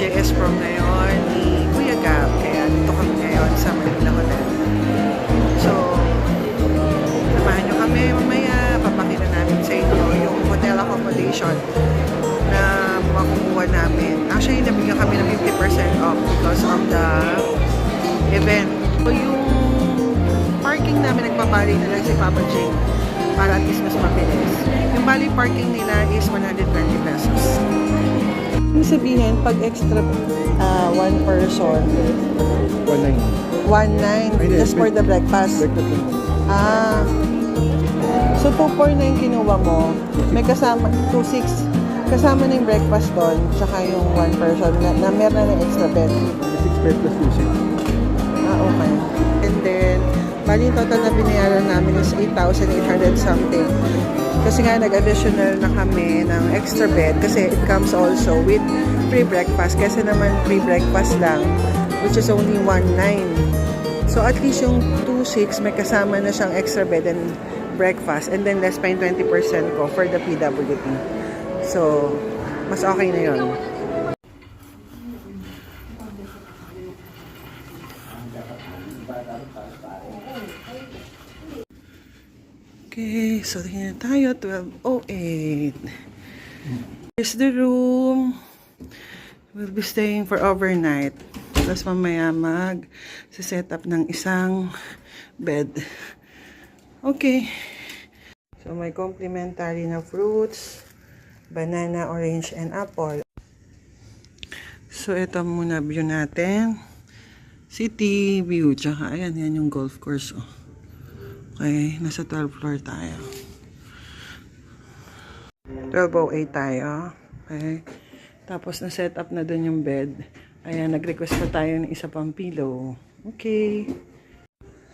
JS prom ngayon ni Kuya Gab. Kaya dito kami ngayon sa Manila Hotel. So, samahan nyo kami mamaya. Papakita namin sa inyo yung hotel accommodation na makukuha namin. Actually, nabigyan kami ng 50% off because of the event. So, yung parking namin, nagpabali na lang si Papa Jing para at least mas mabilis. Yung bali parking nila is 120 pesos. Yung sabihin, pag extra one person, 1.9 just for the breakfast. So 2.9 kinuha mo, may kasama 2.6 kasama na yung breakfast doon, tsaka yung one person na meron na ng extra bed. 6 bed plus 2.6. Okay. And then, bali yung total na binayaran namin is 8,800 something. Kasi nga nag-additional na kami ng extra bed kasi it comes also with free breakfast. Kasi naman free breakfast lang, which is only 1.9. So at least yung 2.6 may kasama na siyang extra bed and breakfast. And then less pa yung 20% ko for the PWD. So, mas okay na yun. Okay, so tingnan tayo, 12:08. Here's the room. We'll be staying for overnight. Tapos mamaya mag-set up ng isang bed. Okay. So may complimentary na fruits, banana, orange, and apple. So ito muna view natin. City view, tsaka ayan, yan yung golf course. Oh. Okay, nasa 12th floor tayo. 12:08 tayo. Okay. Tapos na-set up na dun yung bed. Ayan, nag-request pa tayo ng isa pang pillow. Okay.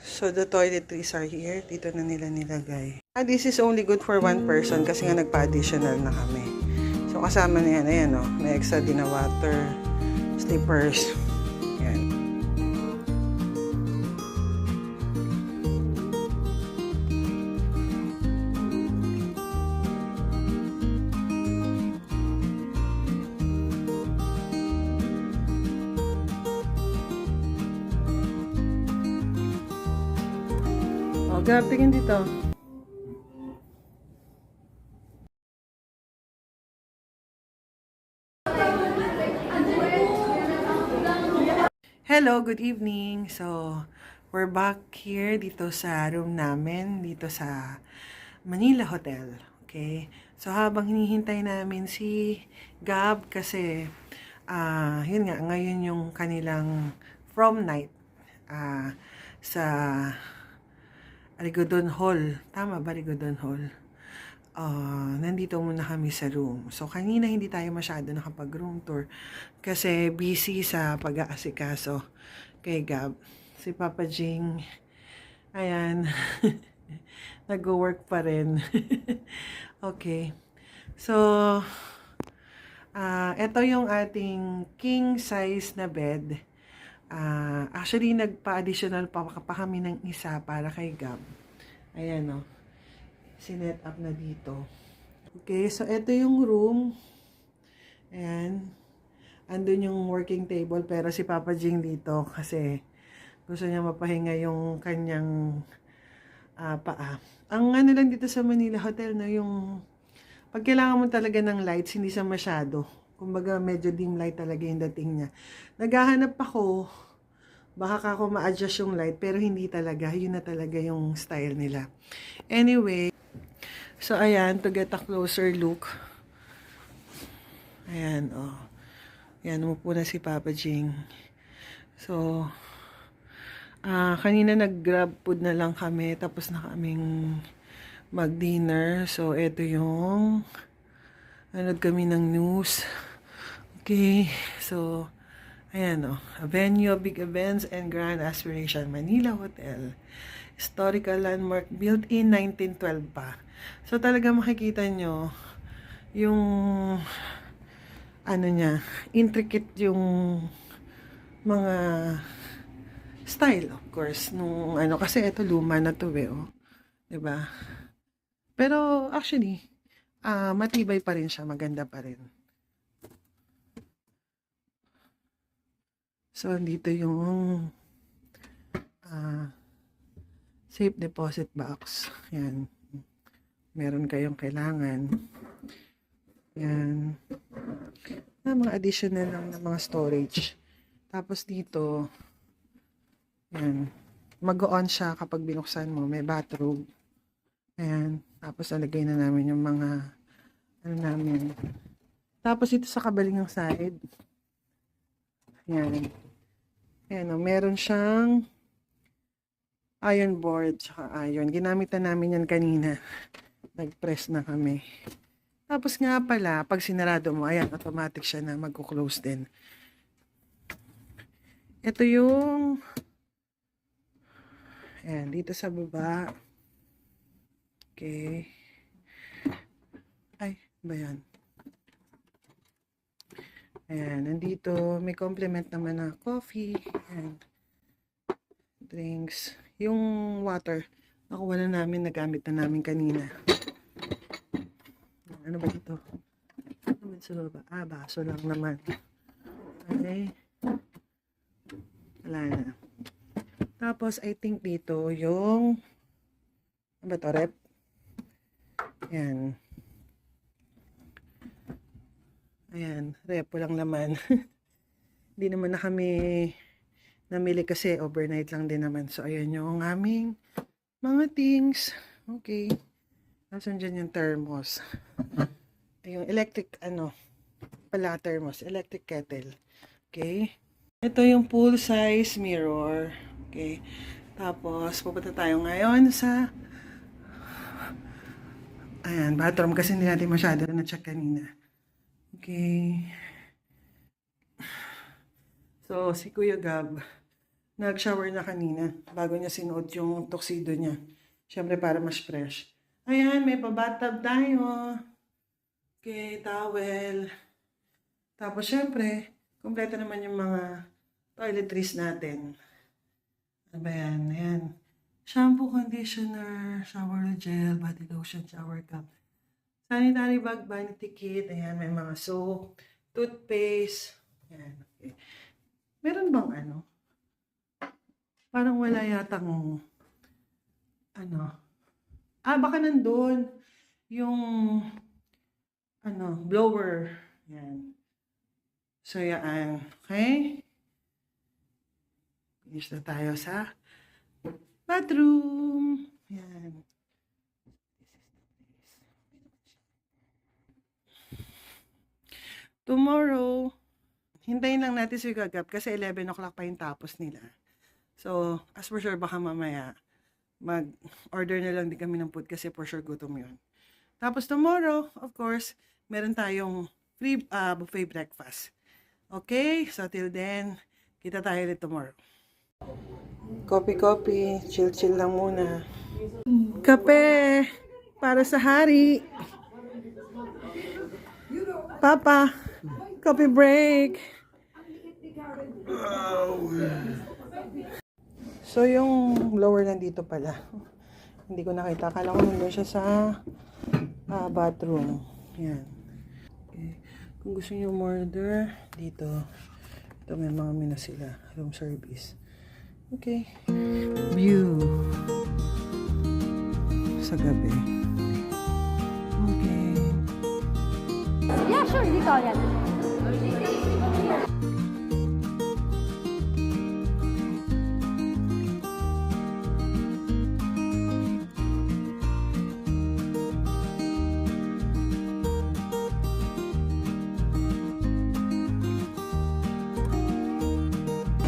So, the toiletries are here. Dito na nila nilagay. This is only good for one person kasi nga nagpa-additional na kami. So, kasama na yan. Ayan, oh. May extra din na water, slippers. Ayan. Oh, Gab, tingin dito. Hello, good evening. So, we're back here dito sa room namin, dito sa Manila Hotel. Okay? So, habang hinihintay namin si Gab kasi, yun nga, ngayon yung kanilang prom night sa Rigodon Hall. Tama ba, Rigodon Hall? Nandito muna kami sa room. So, kanina hindi tayo masyado nakapag-room tour kasi busy sa pag-aasikaso kay Gab. Si Papa Jing, ayan, nag-work pa rin. Okay. So, ito yung ating king size na bed. Actually, nagpa-additional pa kami ng isa para kay Gab. Ayan, o. Sinet up na dito. Okay, so ito yung room. Ayan. Andun yung working table, pero si Papa Jing dito kasi gusto niya mapahinga yung kanyang paa. Ang ano lang dito sa Manila Hotel, no, yung pag kailangan mo talaga ng lights, hindi siya masyado. Kumbaga, medyo dim light talaga yung dating niya. Naghahanap ako, baka ako ma-adjust yung light, pero hindi talaga. Yun na talaga yung style nila. Anyway, so ayan, to get a closer look. Ayan, oh. Ayan, umupo na si Papa Jing. So, kanina nag-grab food na lang kami, tapos na kaming mag-dinner. So, ito yung nanood kami ng news. Okay, so ayan, oh. A venue of big events and grand aspiration, Manila Hotel. Historical landmark built in 1912 pa. So talaga makikita nyo yung ano niya, intricate yung mga style, of course, nung ano, kasi ito luma na to, oh. 'Di ba? Pero actually, matibay pa rin siya, maganda pa rin. So, dito yung safe deposit box. Yan. Meron kayong kailangan. Yan. Mga additional lang na mga storage. Tapos dito, yan. Mag-on siya kapag binuksan mo. May bathrobe. Ayan. Tapos alagay na namin yung mga ano namin. Tapos ito sa kabaling side. Yan. Ayan o. Meron siyang iron board. Tsaka iron. Ginamit na namin yan kanina. Nag-press na kami. Tapos nga pala, pag sinarado mo, ayan, automatic siya na magko-close din. Ito yung ayan, dito sa baba. Okay. Ay, ba yan? Ayan, nandito, may complement naman na coffee and drinks. Yung water, nakuha na namin, nagamit na namin kanina. Ano ba ito? Ano ba? Baso lang naman. Okay. Wala na. Tapos, I think dito, yung ano ba ito? Rep? Ayan. Ayan. Rep. Walang laman. Hindi naman na kami namili kasi overnight lang din naman. So, ayan yung aming mga things. Okay. Nasaan dyan yung thermos? Yung electric, thermos. Electric kettle. Okay. Ito yung full size mirror. Okay. Tapos, pupunta tayo ngayon sa ayan, bathroom kasi hindi natin masyado na-check kanina. Okay. So, si Kuya Gab, nag-shower na kanina bago niya sinuot yung tuxedo niya. Siyempre, para mas fresh. Ayan, may pa-bathtub tayo. Okay, towel. Tapos, syempre, kompleto naman yung mga toiletries natin. Ano ba yan? Ayan. Shampoo, conditioner, shower gel, body lotion, shower cap. Sanitary bag, vanity kit. Ayan, may mga soap, toothpaste. Ayan, okay. Meron bang parang wala yatang baka nandun yung blower. Yan. So, yan. Okay? Finish na tayo sa bathroom. Yan. Tomorrow, hintayin lang natin si Gagap kasi 11 o'clock pa yung tapos nila. So, as for sure, baka mamaya mag-order na lang din kami ng food kasi for sure gutom yun. Tapos tomorrow, of course, meron tayong free buffet breakfast. Okay? So, till then, kita tayo ulit tomorrow. Coffee. Chill lang muna. Kape para sa hari. Papa, coffee break. So, yung blower nandito pala. Hindi ko nakita. Akala ko nandun siya sa bathroom. Yan. Okay. Kung gusto nyo order, dito. Ito may mga menu sila. Room service. Okay. View. Sa gabi. Okay. Yeah, sure. Dito yan.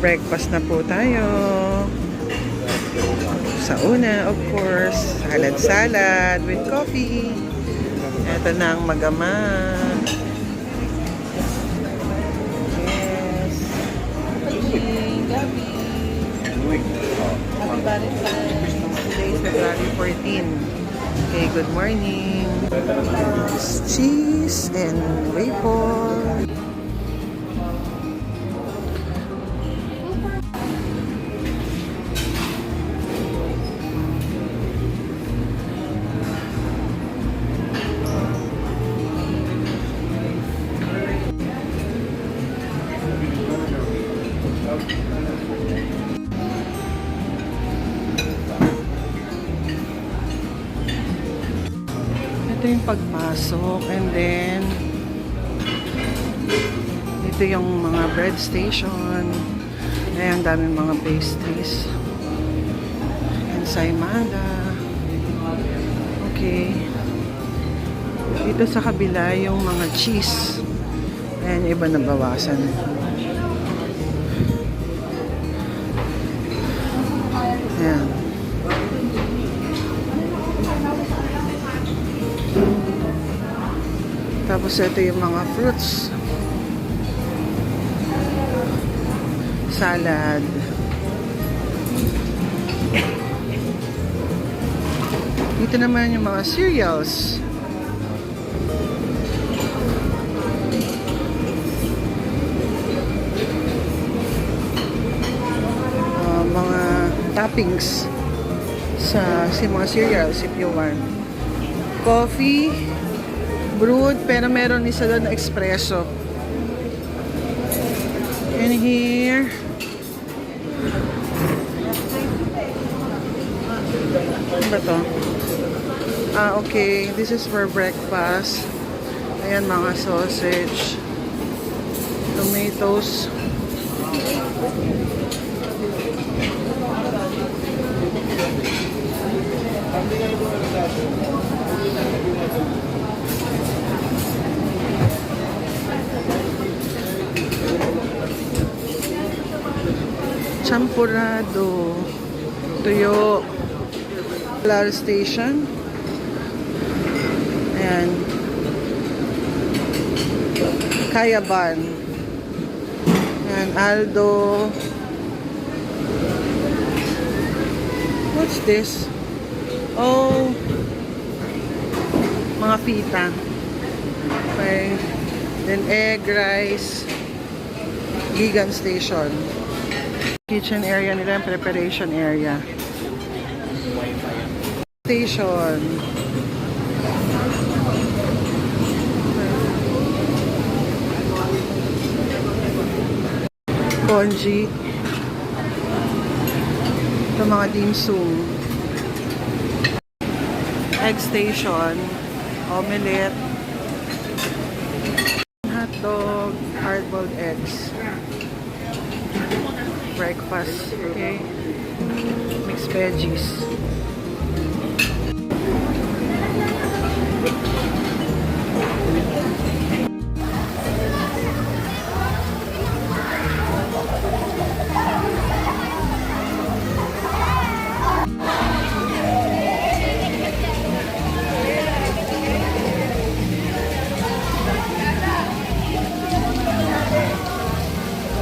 Breakfast na po tayo. Sa una, of course, salad with coffee. Ito na ang magama. Yes. Gabi. Happy Valentine's. Today is February 14. Okay, good morning. Cheese and waffle. Ito yung pagpasok, and then ito yung mga bread station. Ayan, daming mga pastries. Ensaymada. Okay. Dito sa kabila yung mga cheese. Ayan, iba na bawasan. Ayan. Tapos ito yung mga fruits. Salad. Dito naman yung mga cereals. Mga toppings sa mga cereals if you want. Coffee, brewed, pero meron isa doon na espresso. And here, ano ba to? Okay. This is for breakfast. Ayan, mga sausage, tomatoes, champurrado, tuyo, flour station. Ayan. Kayaban. Ayan, Aldo. What's this? Oh, mga pita. Okay. Then egg, rice, vegan station. Kitchen area nila, preparation area. Station. Congee. Ito mga dim sum. Egg station. Omelette. Hotdog. Hard-boiled eggs. Breakfast. Okay. Mixed veggies.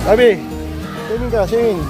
Abi, swimming ka, swimming.